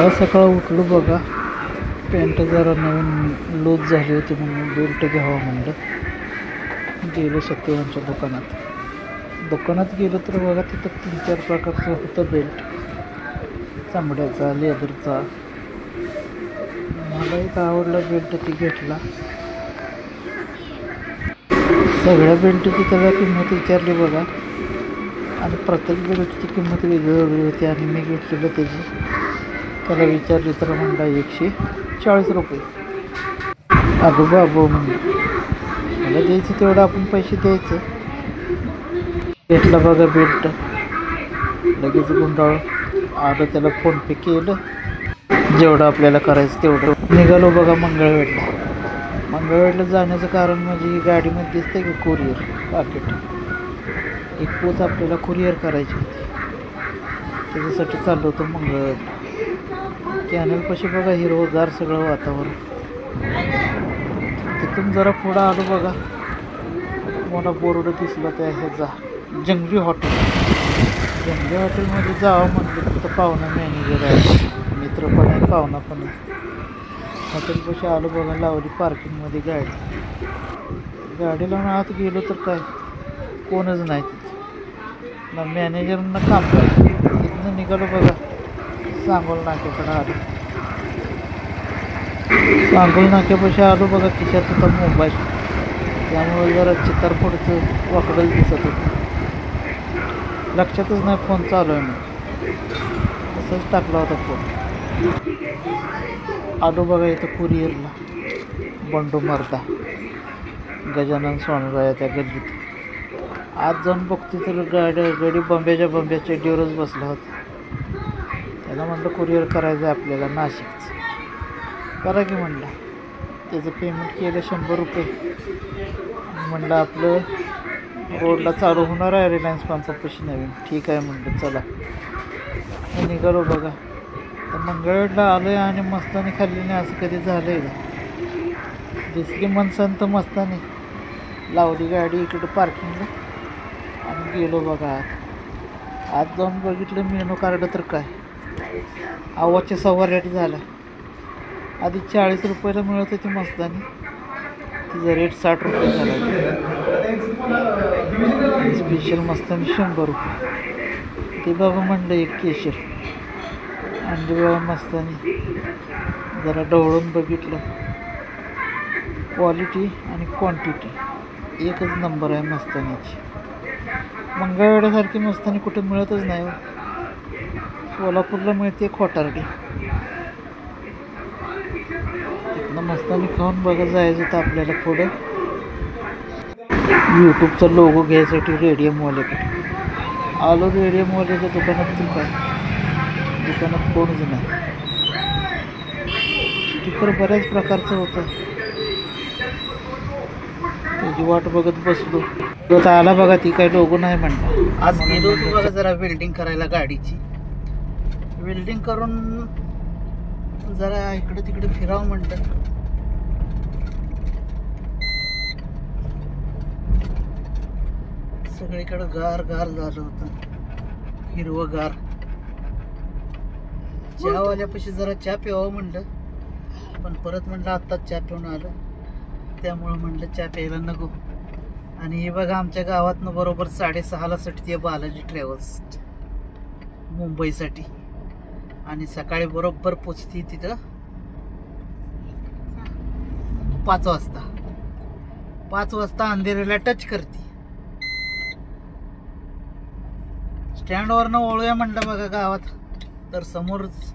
सकाळ सकाळ उठलो बघा, पॅन्ट जरा नवीन लूज झाली होती म्हणून बेल्ट घ्यावं म्हणलं. गेलो सत्यवानच्या दुकानात गेलो तर बघा तिथं 3-4 प्रकारचं होतं बेल्ट. चांबड्याचा, लेदरचा. मला एक आवडला बेल्ट, ती घेतला. सगळ्या बेल्टची त्याला किंमत विचारली बघा, आणि प्रत्येक बेल्टची किंमत वेगळी होती. आणि मी घेतलेलं त्याला विचारली तर म्हणला 140 रुपये. अगो बाबो म्हणलं, मला द्यायचं तेवढं आपण पैसे द्यायचं. घेतला बघा बेल्ट, लगेच गुंडाळून आलं. त्याला फोनपे केलं, जेवढं आपल्याला करायचं तेवढं. निघालो बघा मंगळवेढला जाण्याचं कारण म्हणजे ही गाडीमध्ये दिसते की कुरिअर पाकिट, एक पोच आपल्याला कुरिअर करायची होती. त्याच्यासाठी चाललो होतो मंगळवेढला. कॅनलपाशी बघा हिरवंगार सगळं वातावरण. तिथून जरा पुढं आलो बघा, मोठा बोर्ड दिसला त्या ह्याचा, जंगली हॉटेलमध्ये जावं म्हणलं. तिथं पाहुणा मॅनेजर आहे, मित्र पण आहे, पाहुणा पण आहे. हॉटेलपाशी आलो बघा, लावली पार्किंगमध्ये गाडी लावून आत गेलो तर काय कोणच नाही तिथं ना. मॅनेजरना काम करायचं. तिथनं निघालो बघा, सांगोल नाक्याकडे आलो. सांगोल नाक्यापाशी आलो बघा, खिशात होता मोबाईल, त्यामुळे जरा चितारपुडचं वाकडं दिसत होतं. लक्षातच नाही फोन चालू आहे म्हणून, तसंच टाकला होता फोन. आलो बघा इथं कुरिअरला, बंडू मर्दा गजानन सोनराया त्या गल्लीत. आज जाऊन बघते तर गाडी बंब्याच्या डिवरच बसला होता. त्याला म्हणलं कुरिअर करायचं आहे आपल्याला नाशिकचं, करा की म्हणलं. त्याचं पेमेंट केलं 100 रुपये. म्हणलं आपलं रोडला चालू होणार आहे रिलायन्स पंपापाशी नवीन. ठीक आहे म्हणलं, चला. निघालो बघा. तर मंगळवेढला आलो आहे आणि मस्तानी खाल्ली नाही असं कधी झालं आहे का? दिसली मनसंत मस्तानी, लावली गाडी इकडं पार्किंगला आणि गेलो बघा आत जाऊन बघितलं मेनू कार्ड तर काय आवाजच्या 1.25 रेट झाला. आधी 40 रुपयाला मिळत होती मस्तानी, तिचा रेट 60 रुपये झाला. स्पेशल मस्तानी 100 रुपये. ते बाबा म्हणलं एक केशर आणली बाबा मस्तानी. जरा ढवळून बघितलं, क्वालिटी आणि क्वांटिटी एकच नंबर आहे मस्तानीची. मंगळवेढ्यासारखी मस्तानी कुठं मिळतच नाही. सोलापूरला मिळते खोटारडी. तिथनं मस्तानी खाऊन बघा जायचं होतं आपल्याला पुढं. यूट्यूबचा लोगो घ्यायसाठी रेडियमवाल्याकडे आलो. रेडियमवाल्याच्या दुकानात तू काय, दुकानात कोणच नाही. स्टिकर बऱ्याच प्रकारचं होतं, त्याची वाट बघत बसलो. तो आला बघा, ती काय लोगो नाही म्हणला. आज गेलो होतो बघा जरा वेल्डिंग करायला गाडीची. वेल्डिंग करून जरा इकडे तिकडे फिरावं म्हणलं. सगळीकडे गार झालं होतं, हिरवगार. चहावाल्यापाशी जरा चहा प्यावं म्हणलं, पण परत म्हणलं आत्ताच चहा पिऊन आलं, त्यामुळं म्हणलं चहा प्यायला नको. आणि हे बघा आमच्या गावातनं बरोबर 6:30ला सुटते बालाजी ट्रॅव्हल्स मुंबईसाठी, आणि सकाळी बरोबर पोचते तिथं 5 वाजता. 5 वाजता अंधेरीला टच करते. स्टँडवरनं वळूया म्हणलं बघा गावात, तर समोरच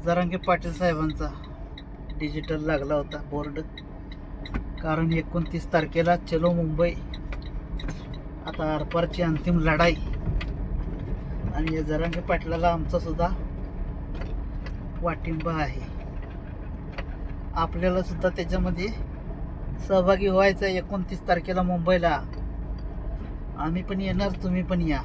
जरांगे पाटील साहेबांचा डिजिटल लागला होता बोर्ड. कारण 29 तारखेला चलो मुंबई, आता आरपारची अंतिम लढाई. आणि या जरांगे पाटलाला आमचा सुद्धा पाठिंबा आहे. आपल्याला सुद्धा त्याच्यामध्ये सहभागी व्हायचं. 29 तारखेला मुंबईला आम्ही पण येणार, तुम्ही पण या.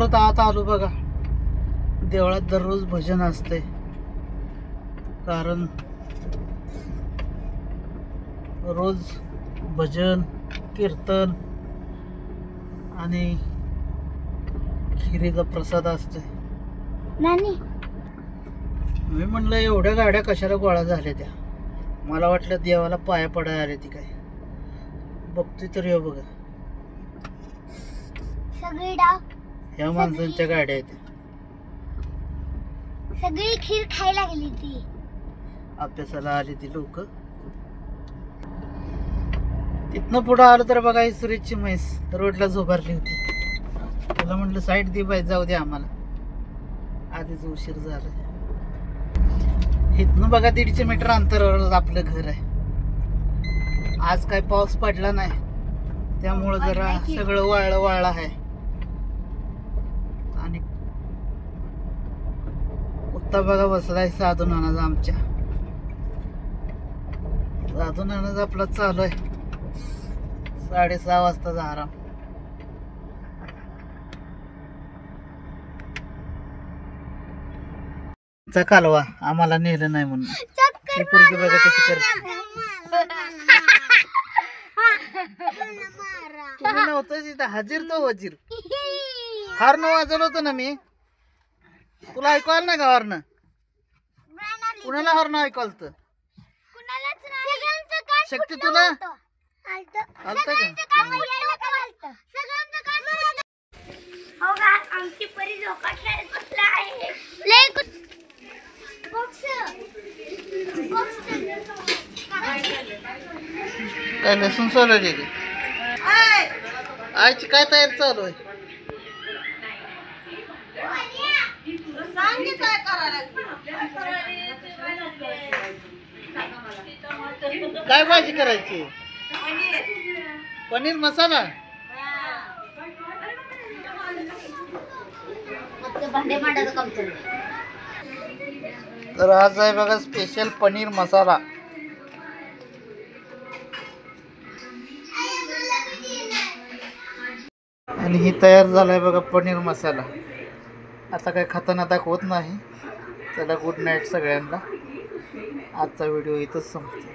परत आत आलो बघा. देवळात दररोज भजन असते, कारण रोज भजन कीर्तन आणि खिरीचा प्रसाद असतोय. मी म्हणलं एवढ्या गाड्या कशाला गोळा झाल्या त्या. मला वाटलं देवाला पाया पडायला आले ती काय. बघतोय तर हे बघा ह्या माणसांच्या गाड्या आहेत. सगळी खीर खायला गेली ती. अभ्यासाला आली ती लोक. तिथनं पुढं आलं तर बघा ही सुरेशची म्हैस रोडला झोभारली होती. तुला म्हटलं साईड दे बाई, जाऊ दे आम्हाला, आधीच उशीर झाला. इथनं बघा 150 मीटर अंतरावर आपलं घर आहे. आज काय पाऊस पडला नाही, त्यामुळं जरा सगळं वाळलं वाळलं आहे. आणि उत्ता बघा बसलाय साधू नानाचा. आमच्या साधू नानाचा आपला चालू आहे 6:30 वाजताचा आराम. चा कालवा आम्हाला नेलं नाही म्हणून. ही पोरगी बघा कशी करते. तुम्ही नव्हतं तिथं हजीर तो वजीर. हॉर्न वाजवलं होतं ना मी, तुला ऐकू आलं नाही का हॉर्न? कुणाला हॉर्न ऐकू आलं होतं? शक्ती तुला आलत का? आमची परी झोकात बसला आहे. काय लसूण सोलली आईची काय तयारी चालू आहे? काय भाजी करायची? पनीर मसाला. तर आज आहे बघा स्पेशल पनीर मसाला. आणि ही तयार झालाय बघा पनीर मसाला. आता काय खाताना दाखवत नाही. चला गुड नाईट सगळ्यांना. आजचा व्हिडिओ इथंच संपतो.